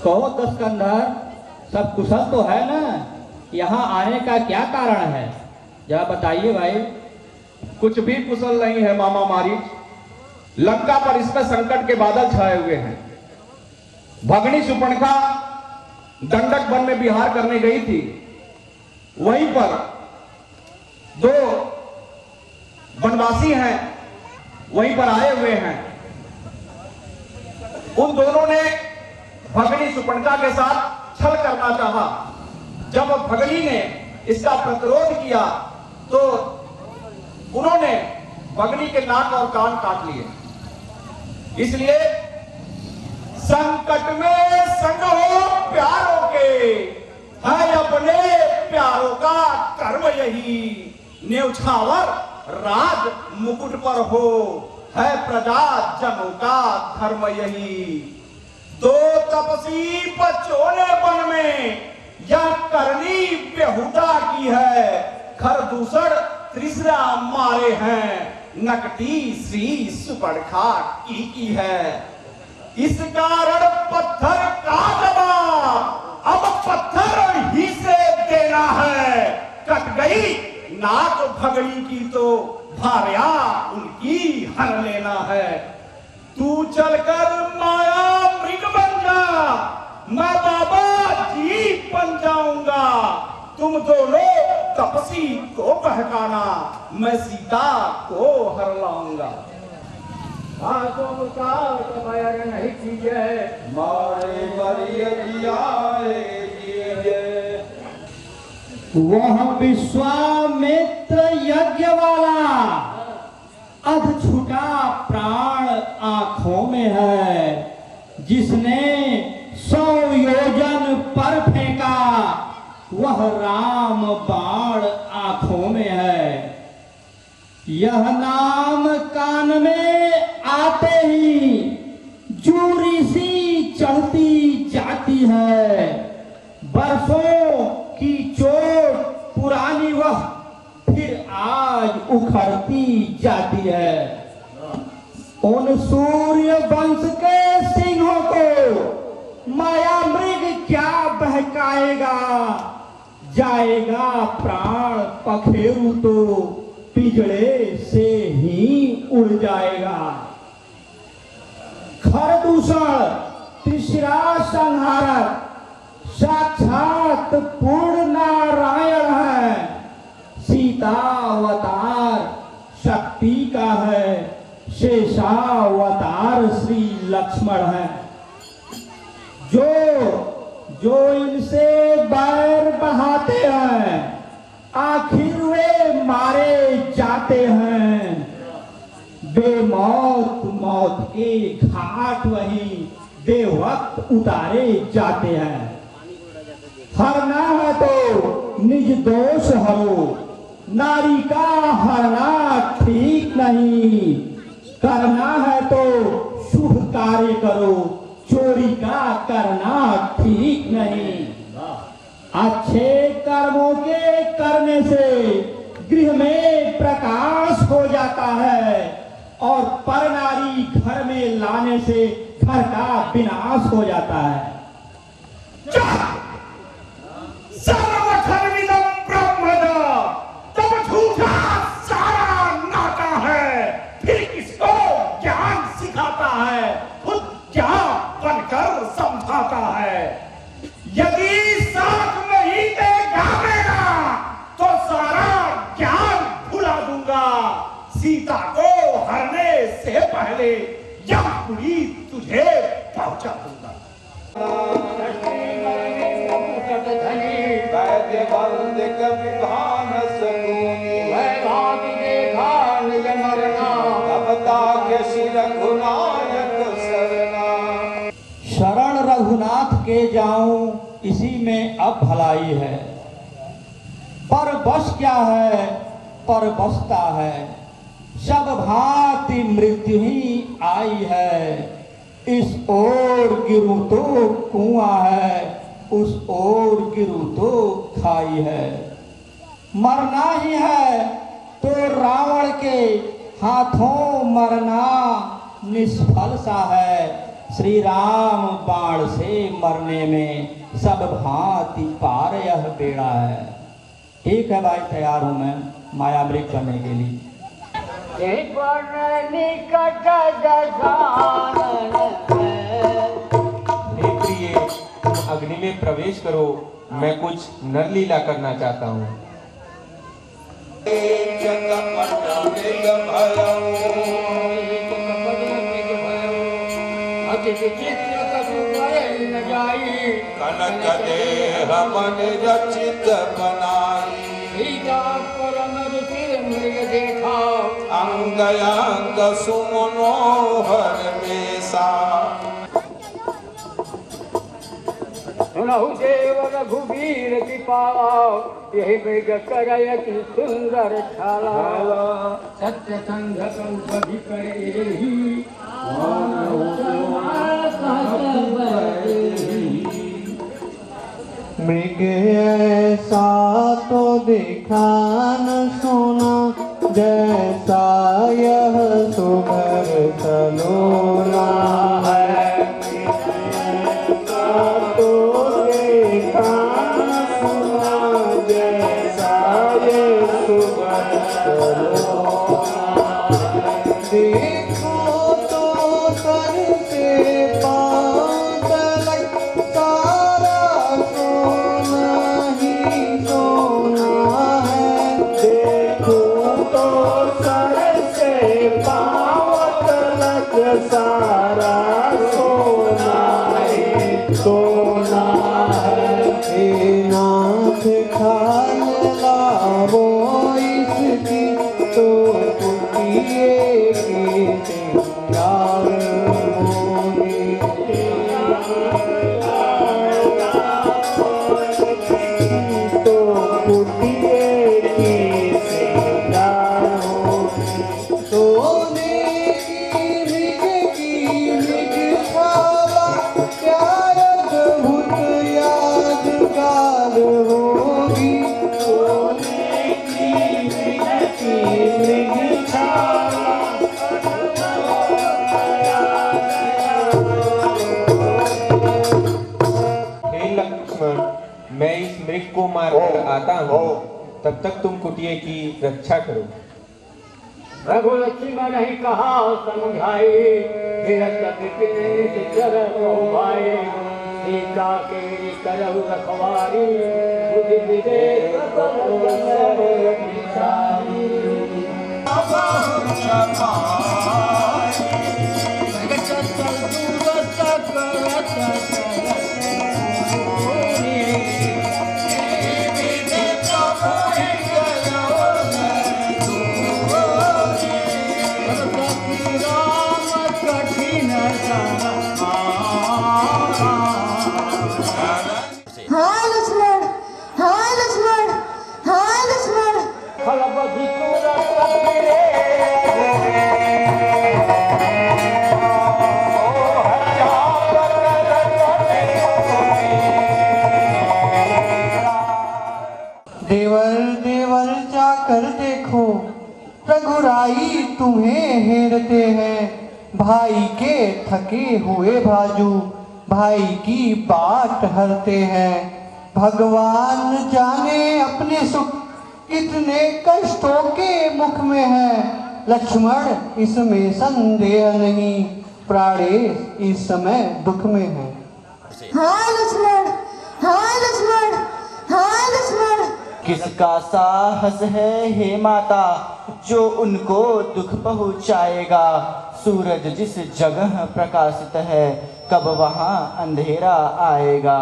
कहो दस्कंधर, सब कुशल तो है ना? यहाँ आने का क्या कारण है, जरा बताइए भाई। कुछ भी कुशल नहीं है मामा मारीच। लंका पर इसमें संकट के बादल छाए हुए हैं। भगनी सुपर्णखा दंडक वन में विहार करने गई थी। वहीं पर दो वनवासी हैं, वहीं पर आए हुए हैं। उन दोनों ने भगनी सुपर्णखा के साथ छल करना चाहा। जब भगनी ने इसका प्रतिरोध किया तो उन्होंने भगनी के नाक और कान काट लिए। इसलिए संकट में संग हो प्यारों के, है अपने प्यारों का कर्म यही। न्यौछावर राज मुकुट पर हो, है प्रजा जनों का धर्म यही। दो तपसी बच्चों ने वन में यह करनी बेहुदा की है। खर दूसर त्रिसरा मारे हैं, नकटी श्री सुपर्णखा की है। इस कारण पत्थर का जवाब अब पत्थर ही से देना है। कट गई नाक भगनी की तो भार्या उनकी हर लेना है। तू चलकर माया मृग बन जा, मैं बाबा जी बन जाऊंगा। तुम दोनों तपसी को बहकाना, मैं सीता को हर लाऊंगा। नहीं कीजिए, मारे वह विश्वामित्र यज्ञ वाला अध छुटा प्राण आंखों में है। जिसने 100 योजन पर फेंका, वह राम बाण आंखों में है। यह नाम कान में आते ही जूरी सी चढ़ती जाती है। बरसों की चोट पुरानी वह फिर आज उखड़ती जाती है। उन सूर्य वंश के सिंहों को माया मृग क्या बहकाएगा। जाएगा प्राण पखेरु तो पिजड़े से ही उड़ जाएगा। खरदूषण तीसरा संहारक साक्षात पूर्ण नारायण है। सीतावतार शक्ति का है, शेषावतार श्री लक्ष्मण है। जो इनसे बैर बहाते हैं, आखिर वे मारे जाते हैं। बेमौत मौत के घाट वही बेवक्त उतारे जाते हैं। हरना है तो निज दोष हरो, नारी का हरना ठीक नहीं। करना है तो शुभ कार्य करो, चोरी का करना ठीक नहीं। अच्छे कर्मों के करने से गृह में प्रकाश हो जाता है, और परनारी घर में लाने से घर का विनाश हो जाता है। तब झूठा सारा नाता है, फिर किसको ज्ञान सिखाता है, खुद क्या बनकर समझाता है। यदि साथ नहीं देगा मेरा, तो सारा ज्ञान भुला दूंगा। सीता को हरने से पहले यमपुरी तुझे पहुंचा दूंगा। शरण रघुनाथ के जाऊं, इसी में अब भलाई है। पर बस क्या है, पर बसता है। सब भांति मृत्यु ही आई है। इस ओर गिरूं तो कुआं है, उस ओर गिरूं तो खाई है। मरना ही है तो के हाथों मरना निष्फल सा है। श्री राम बाण से मरने में सब भांति पार यह बेड़ा है। ठीक है भाई, तैयार हूं मैं मायामृग करने के लिए। प्रिय, तुम अग्नि में प्रवेश करो, मैं कुछ नरलीला करना चाहता हूँ। कनक देह मन रचित बनाई, अंग अंग सुमनोहर बेसा। सुनहु देव रघुवीर की पाव, यही मृग करय की सुंदर छाला। सत्य संग कंठ करे मृग ऐसा तो देखा न सुना, जैसा यह सुभर सलोना है। तो देखा न सुना, जैसा ये सुभर सलोना है। देखो तो सर से पाँव तलक सारा सोना ही सोना है। देखो तो सर से पाँव तलक सारा सोना ही सोना है। हे नाथ खाल लावो इसकी, तो कुटिए के सिंगार होगी। तो कुटिए की सिंगार होगी। सोने की मृग छाला, क्या अद्भुत यादगार होगी। सोने की मृग छाला, हे लक्ष्मण, मैं इस मृग को मारकर आता हूँ, तब तक तुम कुटिया की रक्षा करो। रघुलक्ष्मी नहीं कहा समझाई, भाई सीता के करहु रखवारी। बुद्धि विवेक हाय लक्ष्मण, हाय लक्ष्मण, हाय लक्ष्मण। फलबधि देवर देवर जाकर देखो, रघुराई तुम्हें हेरते हैं। भाई के थके हुए बाजू भाई की बाट हरते हैं। भगवान जाने अपने सुख कितने कष्टों के मुख में है। लक्ष्मण इसमें संदेह नहीं, प्राणेश इस समय दुख में है। हाय लक्ष्मण, हाय लक्ष्मण, हाय लक्ष्मण। किसका साहस है हे माता, जो उनको दुख पहुँचाएगा। सूरज जिस जगह प्रकाशित है, कब वहाँ अंधेरा आएगा।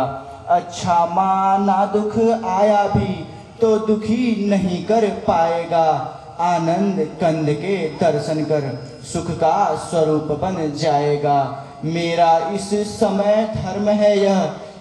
अच्छा माना दुख आया भी, तो दुखी नहीं कर पाएगा। आनंद कंद के दर्शन कर, सुख का स्वरूप बन जाएगा। मेरा इस समय धर्म है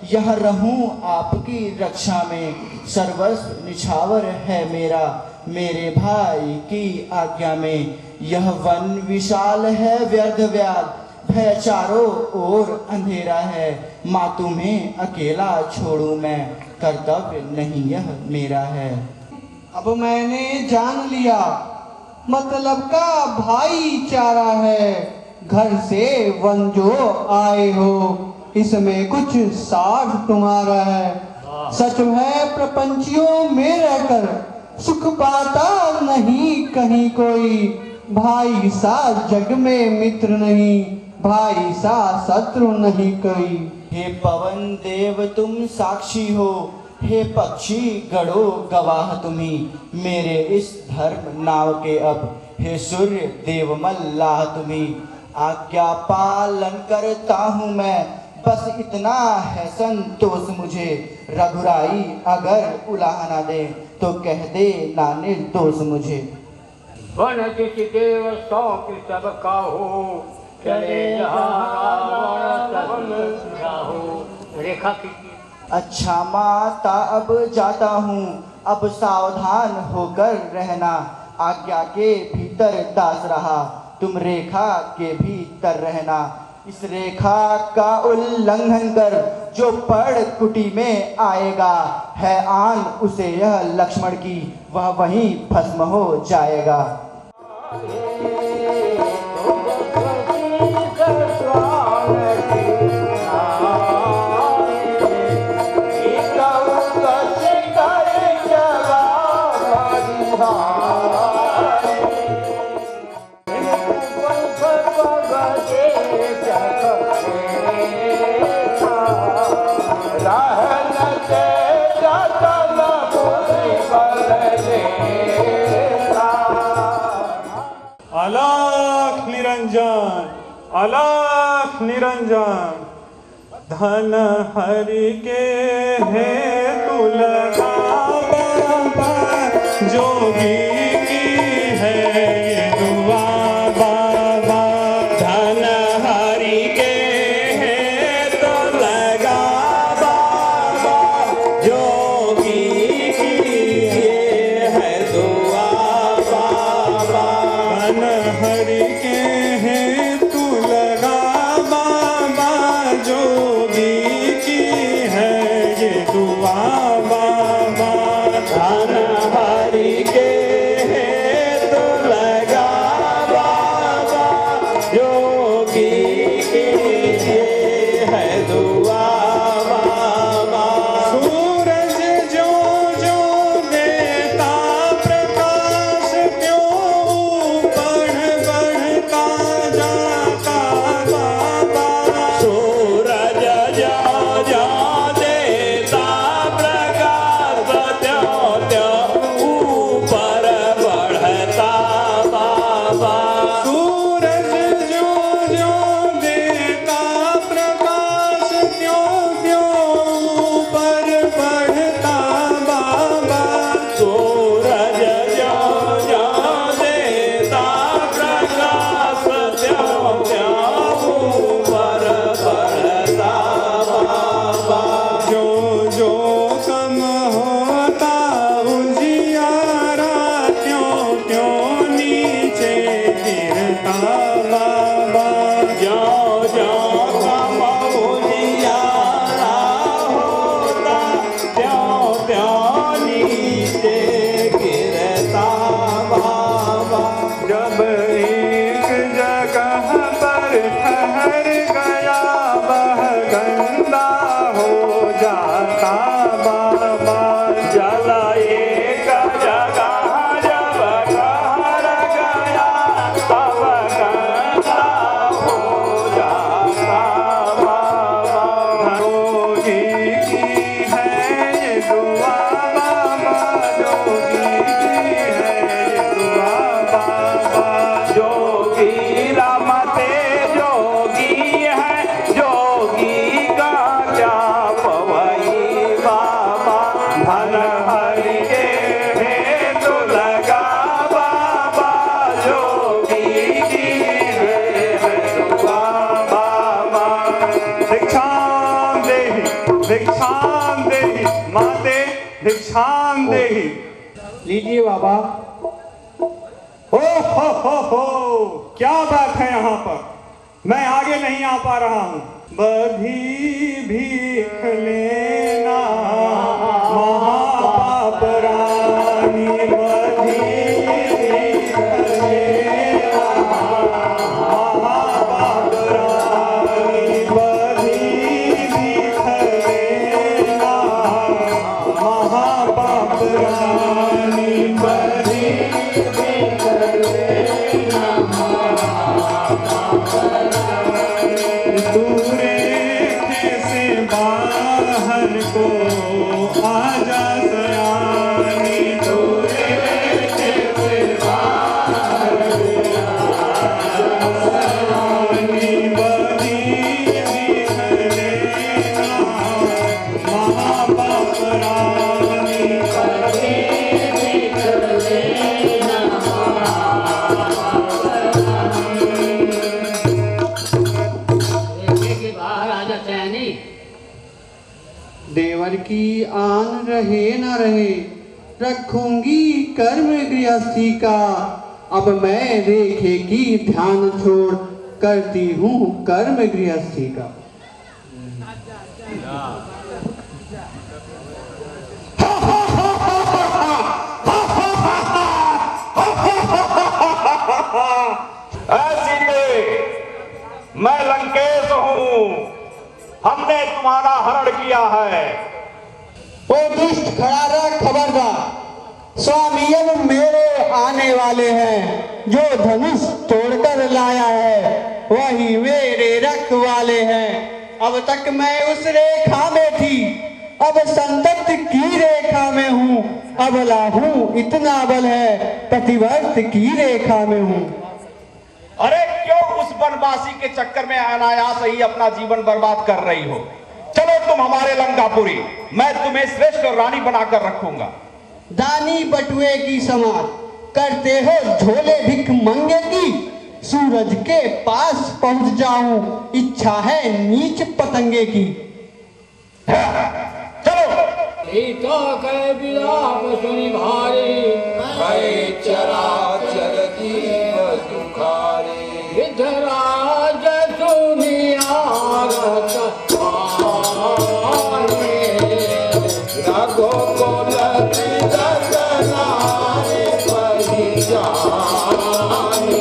यह रहूं आपकी रक्षा में। सर्वस्व निछावर है मेरा, मेरे भाई की आज्ञा में। यह वन विशाल है व्यर्थ व्याल, भय चारों ओर अंधेरा है। माँ तुम्हें अकेला छोड़ूं मैं, कर्तव्य नहीं यह मेरा है। अब मैंने जान लिया, मतलब का भाईचारा है। घर से वंजो आए हो, इसमें कुछ साठ तुम्हारा है। सच है प्रपंचियों में रहकर सुख पाता नहीं कहीं कोई। भाई सा जग में मित्र नहीं, भाई सा शत्रु नहीं कोई। हे पवन देव तुम साक्षी हो, हे पक्षी गढ़ो गवाह तुम्ही मेरे इस धर्म नाव के अब। हे सूर्य देवमल लाह तुम्ही आज्ञा पालन करता हूँ मैं, बस इतना है संतोष मुझे। रघुराई अगर उलाह ना दे तो कह दे ना निर्दोष मुझे। वन जिस देव सौंप सब काहू, चले जहाँ रावण सब जाहू। रेखा की अच्छा माता अब जाता हूँ, अब सावधान होकर रहना। आज्ञा के भीतर दास रहा, तुम रेखा के भीतर रहना। इस रेखा का उल्लंघन कर जो पड़ कुटी में आएगा, है आन उसे यह लक्ष्मण की, वह वहीं भस्म हो जाएगा। अलख निरंजन, अलख निरंजन, धन हरि के हेतु लगावा, जोगी की है ये दुआ बाबा। धन हरि के हेतु लगावा, जोगी की ये है दुआ बाबा। धन हरि के हेतु लगा बाबा, जोगी की है ये दुआ बाबा। धन हरि के हेतु लगा बाबा, जोगी की ये है दुआ बाबा। सूरज जो जो देता प्रकाश, क्यों बढ़ता जाता बाबा। सूरज जो जो देता प्रकाश, त्यों त्यों ऊपर बढ़ता बाबा। सूरज जो जो देता प्रकाश, त्यों त्यों ऊपर बढ़ता बाबा। सूरज जो जो देता प्रकाश, त्यों त्यों ऊपर बढ़ता बाबा। जो जो कम होता उजियारा, त्यों त्यों नीचे गिरता बाबा। जो जो कम उजियारा होता, त्यों त्यों नीचे गिरता बाबा। जब एक जगह पर ठहर गया, वह गंदा हो जाता बाबा। जल एक जगह जब ठहर गया, तब गंदा हो जाता बाबा। जोगी की है ये दुआ बाबा, जोगी की है ये दुआ बाबा। जोगी रामते जोगी है, जोगी का क्या पवई बाबा। धन हरि के हेतु लगा बाबा, जोगी की है दुआ बाबा। भिक्षाम देहि माते, भिक्षाम देहि। लीजिए बाबा। हो क्या बात है यहाँ पर, मैं आगे नहीं आ पा रहा हूँ। बधी भीख लेना महापाप रानी, बधी भीख रहे न रहे, रखूंगी कर्म गृहस्थी का। अब मैं रेखे की ध्यान छोड़, करती हूँ कर्म गृहस्थी का। मैं लंकेश हूँ, हमने तुम्हारा हरण किया है। ओ दुष्ट खड़ा रह, खबरदार, स्वामी अब मेरे आने वाले हैं। जो धनुष तोड़कर लाया है वही मेरे रखवाले हैं। अब तक मैं उस रेखा में थी, अब संतप्त की रेखा में हूँ। अबला हूँ इतना बल है, प्रतिवर्त की रेखा में हूँ। अरे क्यों उस वनवासी के चक्कर में अनायास ही अपना जीवन बर्बाद कर रही हो? चलो तुम हमारे लंकापुरी, मैं तुम्हें श्रेष्ठ रानी बनाकर रखूंगा। दानी बटुए की समान करते हो झोले भिख मंगे की। सूरज के पास पहुंच जाऊं, इच्छा है नीच पतंगे की। चलो। सीता के विलाप सुनि भारी, भय चराचर जीव दुखारे। विधराज सुनि आरत आने। रघुकुल बिदत नारी बहि जानी।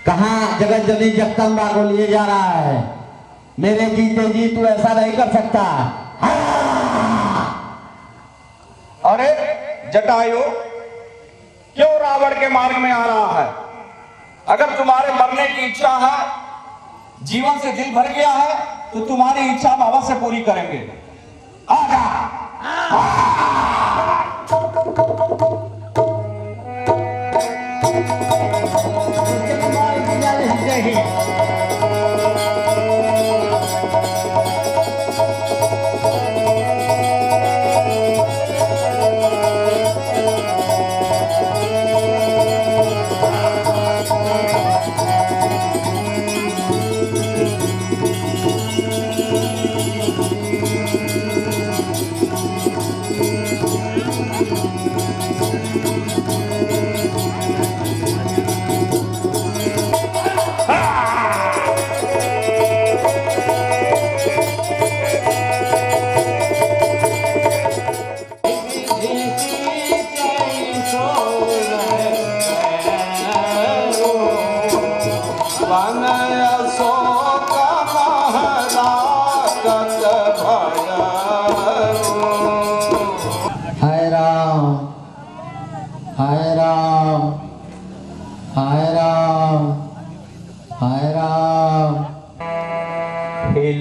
कहाँ जगत जननी जगदम्बा को लिए जा रहा है? मेरे जीते जी तू ऐसा नहीं कर सकता। अरे जटायु, क्यों रावण के मार्ग में आ रहा है? अगर तुम्हारे मरने की इच्छा है, जीवन से दिल भर गया है, तो तुम्हारी इच्छा हम अवश्य पूरी करेंगे। आजा।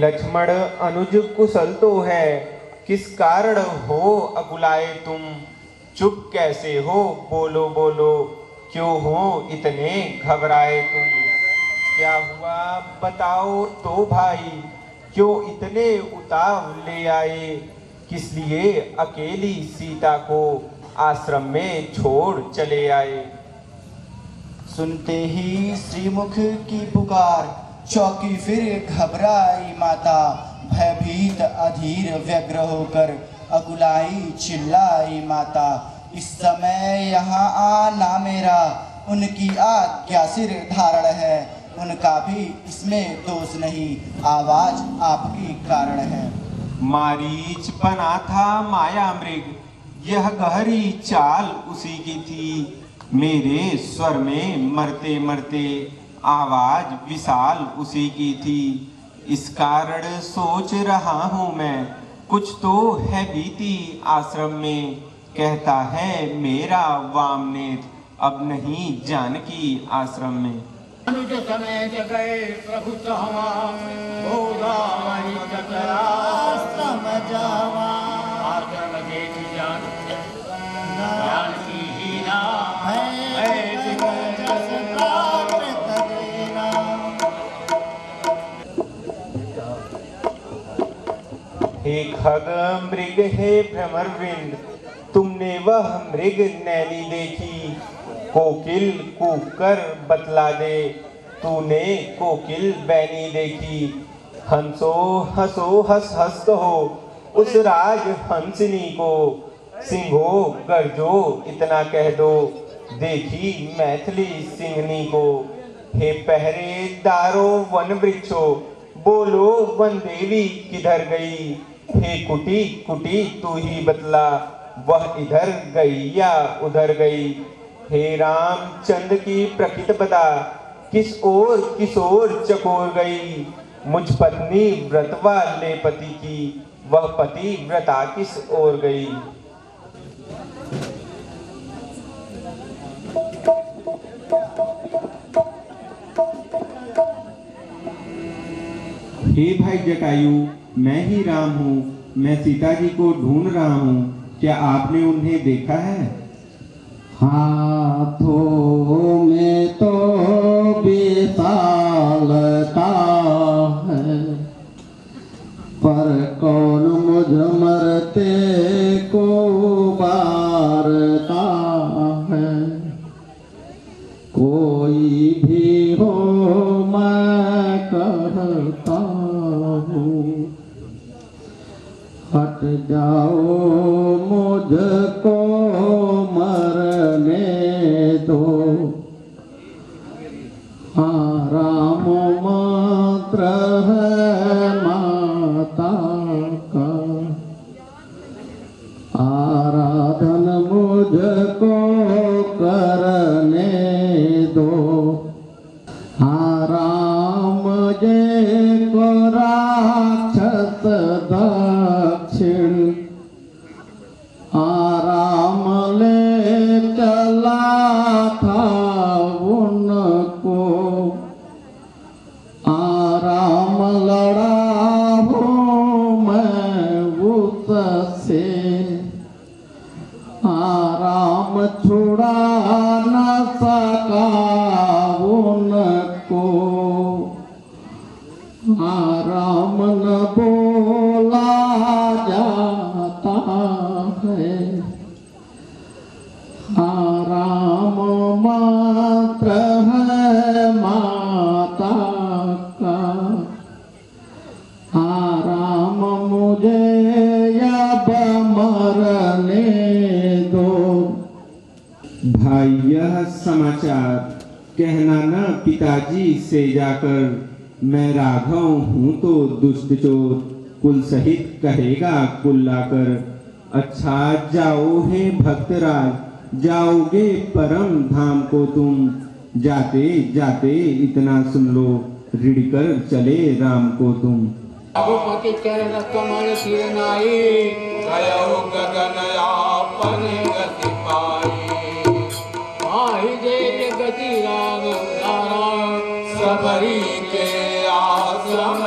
लक्ष्मण अनुज कुशल तो है, किस कारण हो अकुलाए तुम? चुप कैसे हो, बोलो बोलो, क्यों हो इतने घबराए तुम? क्या हुआ बताओ तो भाई, क्यों इतने उतावले आए? किस लिए अकेली सीता को आश्रम में छोड़ चले आए? सुनते ही श्रीमुख की पुकार, चौकी फिर घबराई माता। भयभीत अधीर व्यग्र होकर अकुलाई चिल्लाई माता। इस समय यहाँ आना मेरा उनकी आज्ञा सिर धारण है। उनका भी इसमें दोष नहीं, आवाज आपकी कारण है। मारीच बना था माया मृग, यह गहरी चाल उसी की थी। मेरे स्वर में मरते मरते आवाज विशाल उसी की थी। इस कारण सोच रहा हूँ मैं, कुछ तो है बीती आश्रम में। कहता है मेरा वामनेत्र, अब नहीं जानकी आश्रम में। अनुज समय गए प्रभु सहवा, बोधामणि चतराश्रम जावा। आश्रम देख जानकी हीना, खग मृग है भ्रमर वृंद, तुमने वह मृग नैनी देखी, कोकिल कूक कर बतला दे, तूने कोकिल बैनी देखी। हंसो हंसो हंस हंस कहो उस राज हंसनी को, सिंहो गर्जो इतना कह दो, देखी मैथिली सिंहनी को। हे पहरेदारो वन वृक्षो, बोलो वन देवी किधर गई, हे कुटी कुटी तू ही बतला, वह इधर गई या उधर गई। हे रामचंद्र की प्रकृति बता, किस ओर चकोर गई, मुझ पत्नी व्रतवा ले पति की, वह पति व्रता किस ओर गई। हे भाई जटायु, मैं ही राम हूँ, मैं सीता जी को ढूंढ रहा हूँ, क्या आपने उन्हें देखा है? हाथों में तो विशालता है, पर कौन मुझ मरते को बारता है। कोई भी हो मैं कहता हूँ, हट जाओ मुझको मरने दो। हाँ राम मंत्र है माता का, आराधन मुझको करने दो। हाँ राम जे को राक्षस दक्षिण, आराम ले चला था उनको, आराम लड़ा हूँ मैं उससे, आराम छुड़ा न सका उनको, आराम न बोला जाता है। आराम मंत्र है माता का, आराम मुझे अब मरने दो। भाई यह समाचार कहना न पिताजी से जाकर, मैं राघव हूँ तो दुष्ट चोर, कुल सहित कहेगा कुल लाकर। अच्छा जाओ हे भक्तराज, जाओगे परम धाम को तुम, जाते जाते इतना सुन लो, ऋण कर चले राम को तुम। रघुपति चरण कमल सिर नाई, गयो गगन आपन गति पाई, पाहि जेत गति राम नारायण, सबरी के आश्रम